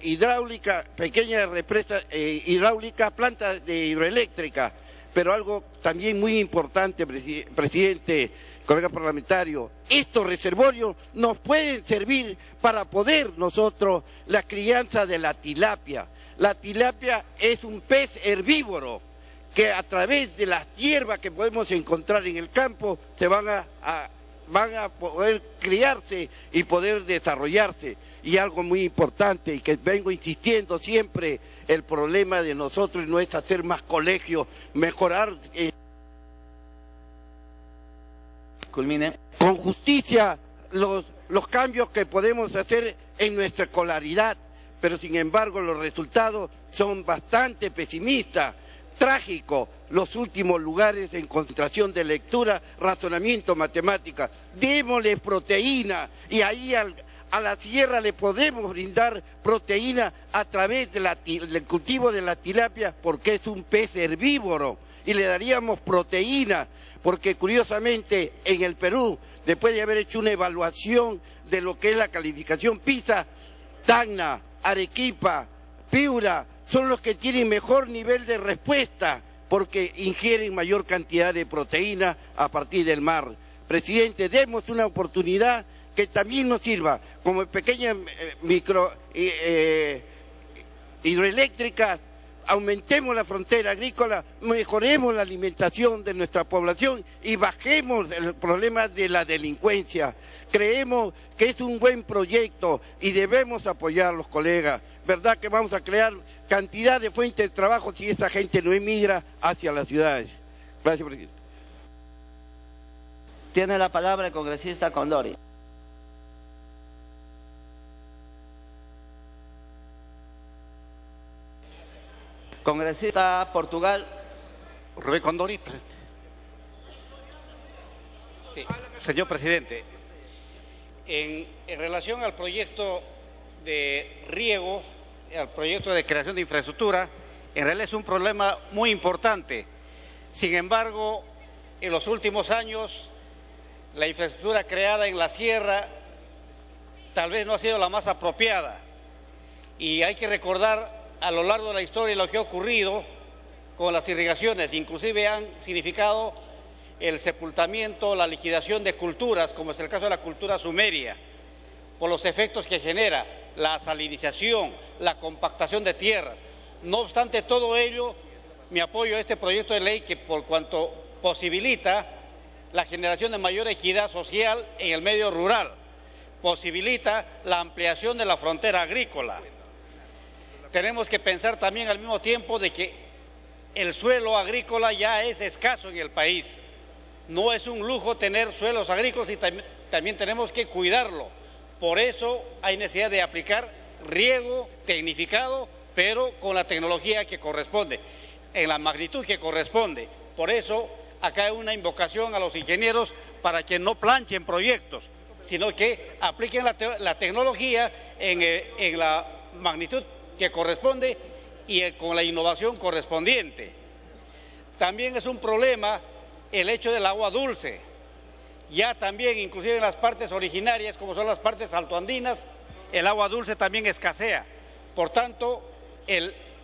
hidráulica, pequeñas represas hidráulicas, plantas de hidroeléctrica. Pero algo también muy importante, presidente, colega parlamentario, estos reservorios nos pueden servir para poder nosotros la crianza de la tilapia. La tilapia es un pez herbívoro que a través de las hierbas que podemos encontrar en el campo se van a poder criarse y poder desarrollarse. Y algo muy importante y que vengo insistiendo siempre, el problema de nosotros no es hacer más colegios, mejorar Culmine. con justicia los cambios que podemos hacer en nuestra escolaridad, pero sin embargo los resultados son bastante pesimistas. Trágico, los últimos lugares en concentración de lectura, razonamiento, matemática. Démosle proteína y ahí a la sierra le podemos brindar proteína a través del cultivo de la tilapia porque es un pez herbívoro y le daríamos proteína porque curiosamente en el Perú, después de haber hecho una evaluación de lo que es la calificación PISA, Tacna, Arequipa, Piura, son los que tienen mejor nivel de respuesta porque ingieren mayor cantidad de proteína a partir del mar. Presidente, demos una oportunidad que también nos sirva como pequeñas hidroeléctricas, aumentemos la frontera agrícola, mejoremos la alimentación de nuestra población y bajemos el problema de la delincuencia. Creemos que es un buen proyecto y debemos apoyar a los colegas. ¿Verdad que vamos a crear cantidad de fuentes de trabajo si esa gente no emigra hacia las ciudades? Gracias, presidente. Tiene la palabra el congresista Condori. Congresista Portugal. Rubén Condori. Sí. Señor presidente, en relación al proyecto de riego, al proyecto de creación de infraestructura, en realidad es un problema muy importante. Sin embargo, en los últimos años, la infraestructura creada en la sierra tal vez no ha sido la más apropiada. Y hay que recordar a lo largo de la historia lo que ha ocurrido con las irrigaciones, inclusive han significado el sepultamiento, la liquidación de culturas, como es el caso de la cultura sumeria, por los efectos que genera la salinización, la compactación de tierras. No obstante todo ello, mi apoyo a este proyecto de ley que por cuanto posibilita la generación de mayor equidad social en el medio rural, posibilita la ampliación de la frontera agrícola. Tenemos que pensar también al mismo tiempo de que el suelo agrícola ya es escaso en el país. No es un lujo tener suelos agrícolas y también tenemos que cuidarlo. Por eso hay necesidad de aplicar riego tecnificado, pero con la tecnología que corresponde, en la magnitud que corresponde. Por eso acá hay una invocación a los ingenieros para que no planchen proyectos, sino que apliquen la tecnología en la magnitud que corresponde y con la innovación correspondiente. También es un problema el hecho del agua dulce. Ya también, inclusive en las partes originarias, como son las partes altoandinas, el agua dulce también escasea. Por tanto,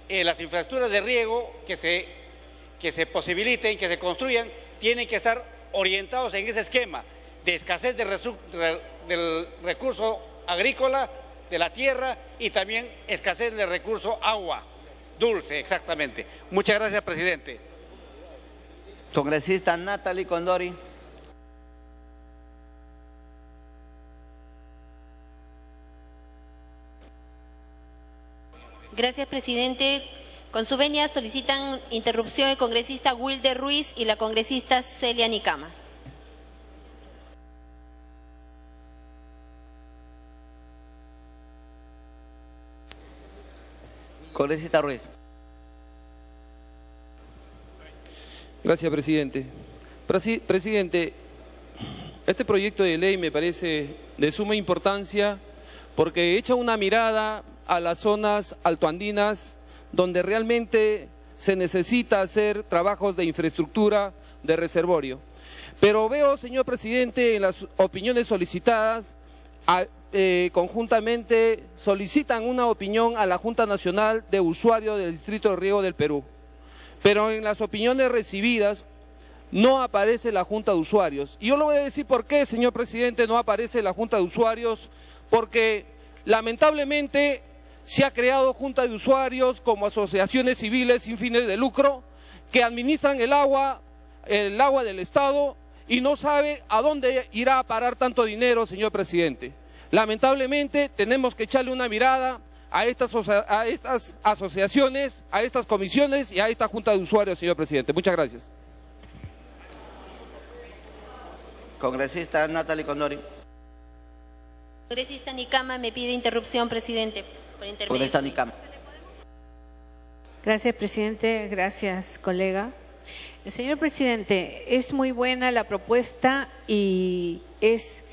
las infraestructuras de riego que se posibiliten, que se construyan, tienen que estar orientados en ese esquema de escasez del recurso agrícola, de la tierra, y también escasez del recurso agua dulce, exactamente. Muchas gracias, presidente. Congresista Natalie Condori. Gracias, presidente. Con su venia solicitan interrupción el congresista Wilder Ruiz y la congresista Celia Nicama. Congresista Ruiz. Gracias, presidente. Presidente, este proyecto de ley me parece de suma importancia porque echa una mirada a las zonas altoandinas donde realmente se necesita hacer trabajos de infraestructura de reservorio. Pero veo, señor presidente, en las opiniones solicitadas, conjuntamente solicitan una opinión a la Junta Nacional de Usuarios del Distrito de Riego del Perú. Pero en las opiniones recibidas no aparece la Junta de Usuarios. Y yo le voy a decir por qué, señor presidente, no aparece la Junta de Usuarios, porque lamentablemente se ha creado Junta de Usuarios como asociaciones civiles sin fines de lucro que administran el agua del Estado y no sabe a dónde irá a parar tanto dinero, señor presidente. Lamentablemente tenemos que echarle una mirada a estas asociaciones, a estas comisiones y a esta Junta de Usuarios, señor presidente. Muchas gracias. Congresista Natalie Condori. Congresista Nicama me pide interrupción, presidente, por intervenir. Congresista Nicama. Gracias, presidente. Gracias, colega. Señor presidente, es muy buena la propuesta y es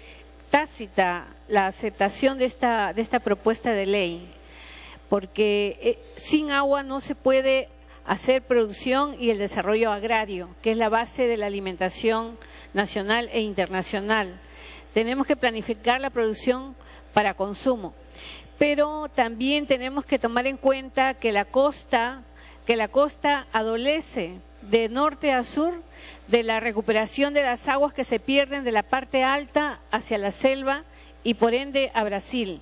tácita la aceptación de esta propuesta de ley, porque sin agua no se puede hacer producción y el desarrollo agrario, que es la base de la alimentación nacional e internacional. Tenemos que planificar la producción para consumo, pero también tenemos que tomar en cuenta que la costa adolece de norte a sur de la recuperación de las aguas que se pierden de la parte alta hacia la selva y por ende a Brasil.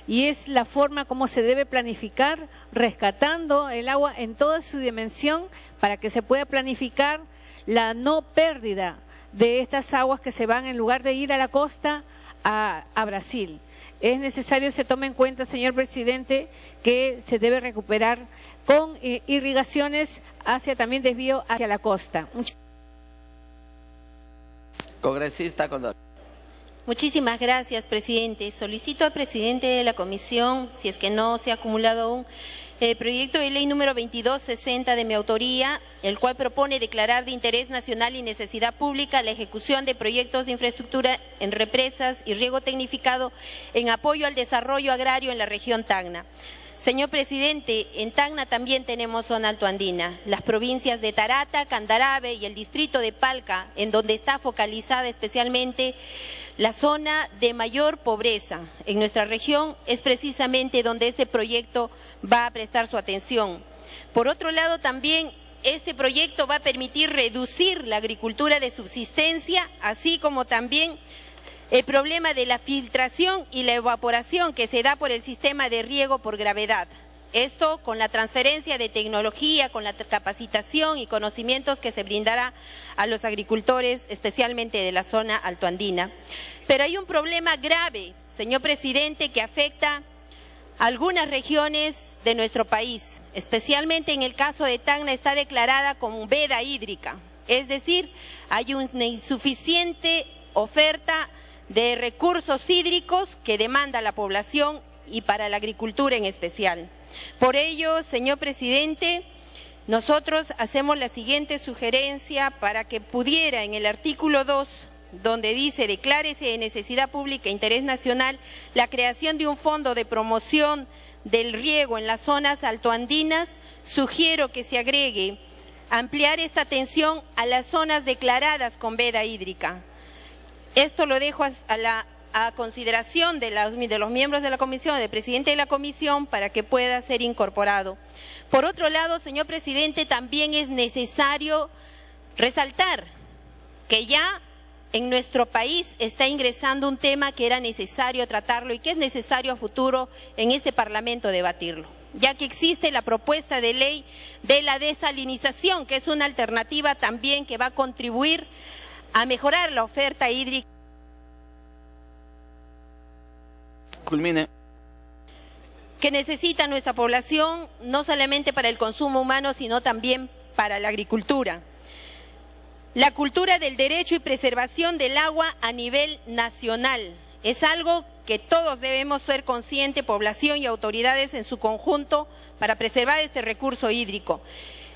Y es la forma como se debe planificar, rescatando el agua en toda su dimensión para que se pueda planificar la no pérdida de estas aguas que se van en lugar de ir a la costa a Brasil. Es necesario que se tome en cuenta, señor presidente, que se debe recuperar con irrigaciones hacia también desvío hacia la costa. Congresista Condori. Muchísimas gracias, presidente. Solicito al presidente de la comisión, si es que no se ha acumulado aún, el proyecto de ley número 2260 de mi autoría, el cual propone declarar de interés nacional y necesidad pública la ejecución de proyectos de infraestructura en represas y riego tecnificado en apoyo al desarrollo agrario en la región Tacna. Señor presidente, en Tacna también tenemos zona altoandina, las provincias de Tarata, Candarave y el distrito de Palca, en donde está focalizada especialmente la zona de mayor pobreza en nuestra región, es precisamente donde este proyecto va a prestar su atención. Por otro lado, también este proyecto va a permitir reducir la agricultura de subsistencia, así como también el problema de la filtración y la evaporación que se da por el sistema de riego por gravedad. Esto con la transferencia de tecnología, con la capacitación y conocimientos que se brindará a los agricultores, especialmente de la zona altoandina. Pero hay un problema grave, señor presidente, que afecta a algunas regiones de nuestro país. Especialmente en el caso de Tacna está declarada como veda hídrica. Es decir, hay una insuficiente oferta de recursos hídricos que demanda la población y para la agricultura en especial. Por ello, señor presidente, nosotros hacemos la siguiente sugerencia para que pudiera en el artículo 2, donde dice declárese de necesidad pública e interés nacional la creación de un fondo de promoción del riego en las zonas altoandinas, sugiero que se agregue ampliar esta atención a las zonas declaradas con veda hídrica. Esto lo dejo a consideración de los miembros de la comisión, del presidente de la comisión, para que pueda ser incorporado. Por otro lado, señor presidente, también es necesario resaltar que ya en nuestro país está ingresando un tema que era necesario tratarlo y que es necesario a futuro en este Parlamento debatirlo, ya que existe la propuesta de ley de la desalinización, que es una alternativa también que va a contribuir a mejorar la oferta hídrica. Culmine. Que necesita nuestra población, no solamente para el consumo humano, sino también para la agricultura. La cultura del derecho y preservación del agua a nivel nacional es algo que todos debemos ser conscientes, población y autoridades en su conjunto, para preservar este recurso hídrico.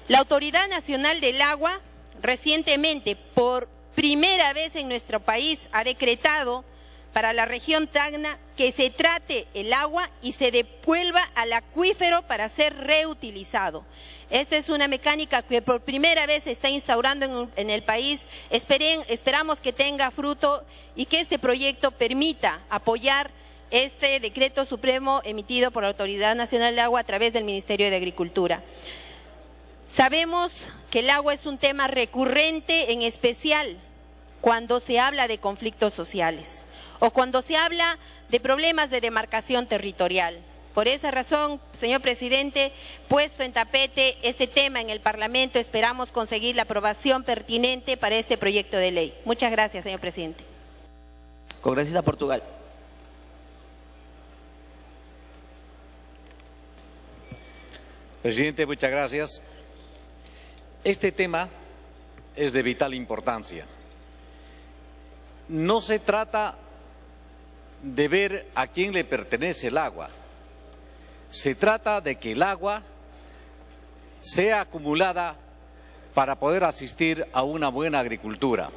La Autoridad Nacional del Agua recientemente, por primera vez en nuestro país, ha decretado para la región Tacna que se trate el agua y se devuelva al acuífero para ser reutilizado. Esta es una mecánica que por primera vez se está instaurando en el país. Esperamos que tenga fruto y que este proyecto permita apoyar este decreto supremo emitido por la Autoridad Nacional del Agua a través del Ministerio de Agricultura. Sabemos que el agua es un tema recurrente, en especial cuando se habla de conflictos sociales o cuando se habla de problemas de demarcación territorial. Por esa razón, señor presidente, puesto en tapete este tema en el Parlamento, esperamos conseguir la aprobación pertinente para este proyecto de ley. Muchas gracias, señor presidente. Congresista Portugal. Presidente, muchas gracias. Este tema es de vital importancia. No se trata de ver a quién le pertenece el agua. Se trata de que el agua sea acumulada para poder asistir a una buena agricultura.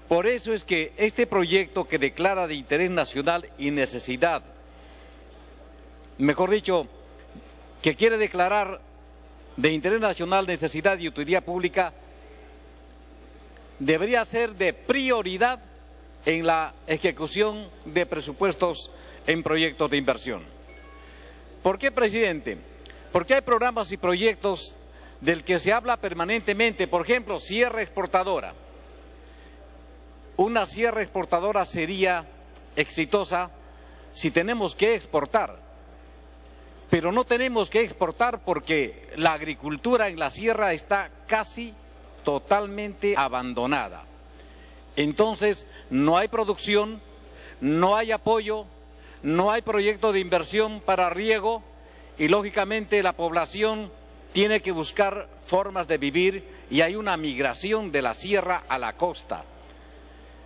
Por eso es que este proyecto, que declara de interés nacional y necesidad, mejor dicho, que quiere declarar de interés nacional, necesidad y utilidad pública, debería ser de prioridad en la ejecución de presupuestos en proyectos de inversión. ¿Por qué, presidente? Porque hay programas y proyectos del que se habla permanentemente, por ejemplo, sierra exportadora. Una sierra exportadora sería exitosa si tenemos que exportar, pero no tenemos que exportar porque la agricultura en la sierra está casi totalmente abandonada. Entonces, no hay producción, no hay apoyo, no hay proyecto de inversión para riego y, lógicamente, la población tiene que buscar formas de vivir y hay una migración de la sierra a la costa.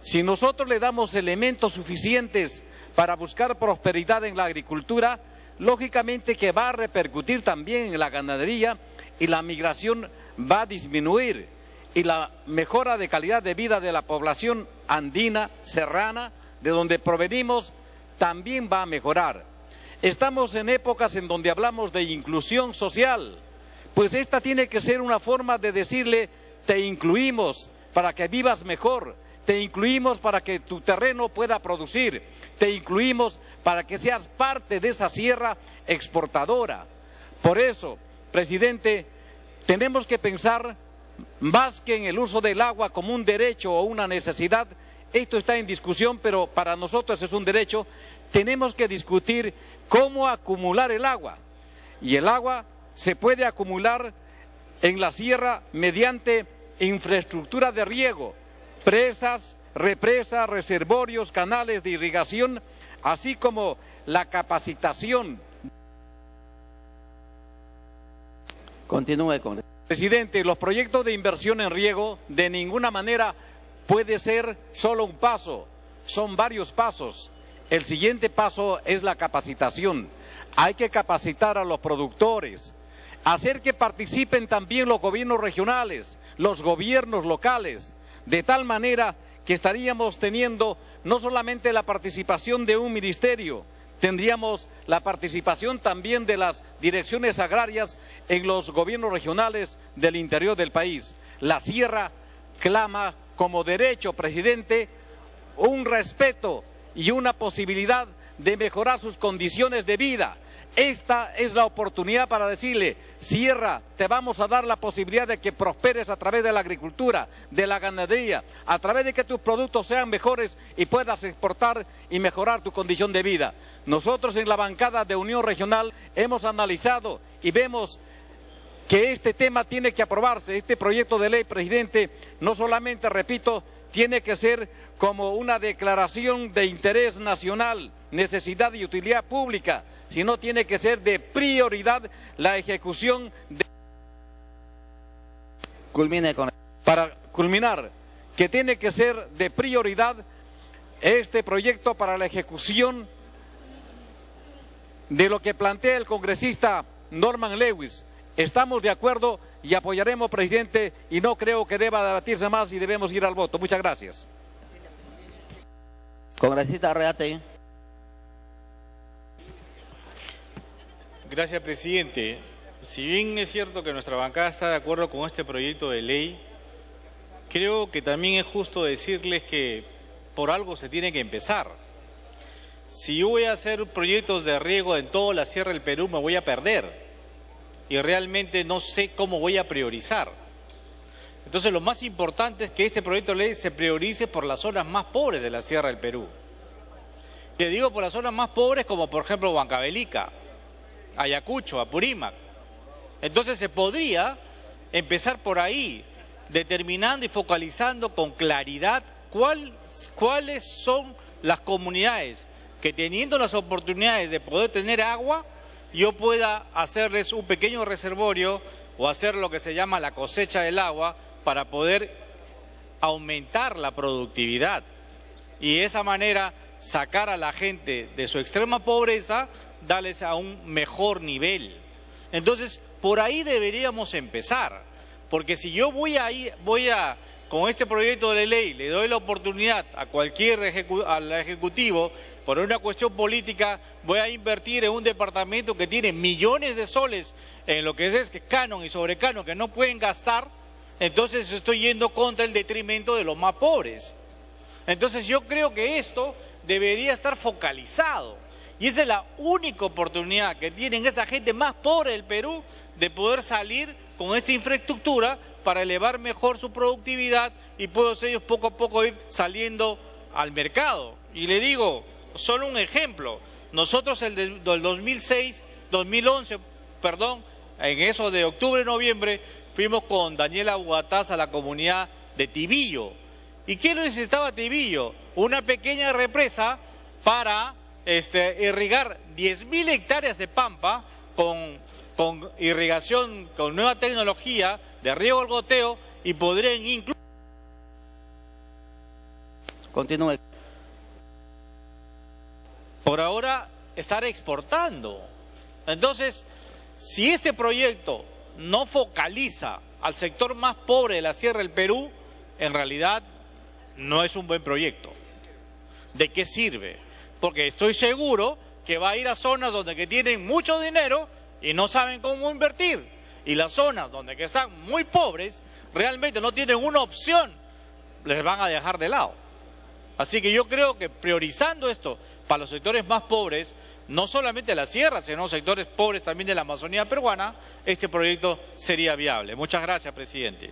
Si nosotros le damos elementos suficientes para buscar prosperidad en la agricultura, lógicamente que va a repercutir también en la ganadería y la migración va a disminuir y la mejora de calidad de vida de la población andina, serrana, de donde provenimos, también va a mejorar. Estamos en épocas en donde hablamos de inclusión social, pues esta tiene que ser una forma de decirle: te incluimos para que vivas mejor, te incluimos para que tu terreno pueda producir, te incluimos para que seas parte de esa sierra exportadora. Por eso, presidente, tenemos que pensar más que en el uso del agua como un derecho o una necesidad. Esto está en discusión, pero para nosotros es un derecho. Tenemos que discutir cómo acumular el agua. Y el agua se puede acumular en la sierra mediante infraestructura de riego, presas, represas, reservorios, canales de irrigación, así como la capacitación. Continúe, Congreso. Presidente, los proyectos de inversión en riego de ninguna manera puede ser solo un paso, son varios pasos. El siguiente paso es la capacitación. Hay que capacitar a los productores, hacer que participen también los gobiernos regionales, los gobiernos locales, de tal manera que estaríamos teniendo no solamente la participación de un ministerio, tendríamos la participación también de las direcciones agrarias en los gobiernos regionales del interior del país. La sierra clama como derecho, presidente, un respeto y una posibilidad de mejorar sus condiciones de vida. Esta es la oportunidad para decirle, Sierra, te vamos a dar la posibilidad de que prosperes a través de la agricultura, de la ganadería, a través de que tus productos sean mejores y puedas exportar y mejorar tu condición de vida. Nosotros en la bancada de Unión Regional hemos analizado y vemos que este tema tiene que aprobarse. Este proyecto de ley, presidente, no solamente, repito, tiene que ser como una declaración de interés nacional, necesidad y utilidad pública, sino tiene que ser de prioridad la ejecución de... Culmine con... Para culminar, que tiene que ser de prioridad este proyecto para la ejecución de lo que plantea el congresista Norman Lewis. Estamos de acuerdo y apoyaremos, presidente, y no creo que deba debatirse más y debemos ir al voto. Muchas gracias. Congresista Reate. Gracias, presidente. Si bien es cierto que nuestra bancada está de acuerdo con este proyecto de ley, creo que también es justo decirles que por algo se tiene que empezar. Si yo voy a hacer proyectos de riego en toda la Sierra del Perú, me voy a perder. Y realmente no sé cómo voy a priorizar. Entonces lo más importante es que este proyecto de ley se priorice por las zonas más pobres de la Sierra del Perú. Le digo por las zonas más pobres como por ejemplo Huancavelica, Ayacucho, Apurímac. Entonces se podría empezar por ahí, determinando y focalizando con claridad cuáles son las comunidades que teniendo las oportunidades de poder tener agua, yo pueda hacerles un pequeño reservorio o hacer lo que se llama la cosecha del agua para poder aumentar la productividad y de esa manera sacar a la gente de su extrema pobreza, darles a un mejor nivel. Entonces, por ahí deberíamos empezar, porque si yo con este proyecto de ley le doy la oportunidad a al Ejecutivo, por una cuestión política, voy a invertir en un departamento que tiene millones de soles en lo que es canon y sobrecanon que no pueden gastar, entonces estoy yendo contra el detrimento de los más pobres. Entonces yo creo que esto debería estar focalizado y esa es la única oportunidad que tienen esta gente más pobre del Perú de poder salir con esta infraestructura para elevar mejor su productividad y pueden ellos poco a poco ir saliendo al mercado. Y le digo, solo un ejemplo, nosotros del 2011, en eso de octubre-noviembre, fuimos con Daniela Buataz a la comunidad de Tibillo. ¿Y qué necesitaba Tibillo? Una pequeña represa para irrigar 10.000 hectáreas de pampa con irrigación, con nueva tecnología de riego al goteo y podrían incluso... Continúe. Por ahora estar exportando. Entonces, si este proyecto no focaliza al sector más pobre de la Sierra del Perú, en realidad no es un buen proyecto. ¿De qué sirve? Porque estoy seguro que va a ir a zonas donde que tienen mucho dinero y no saben cómo invertir. Y las zonas donde que están muy pobres, realmente no tienen una opción, les van a dejar de lado. Así que yo creo que priorizando esto para los sectores más pobres, no solamente de la sierra, sino sectores pobres también de la Amazonía peruana, este proyecto sería viable. Muchas gracias, presidente.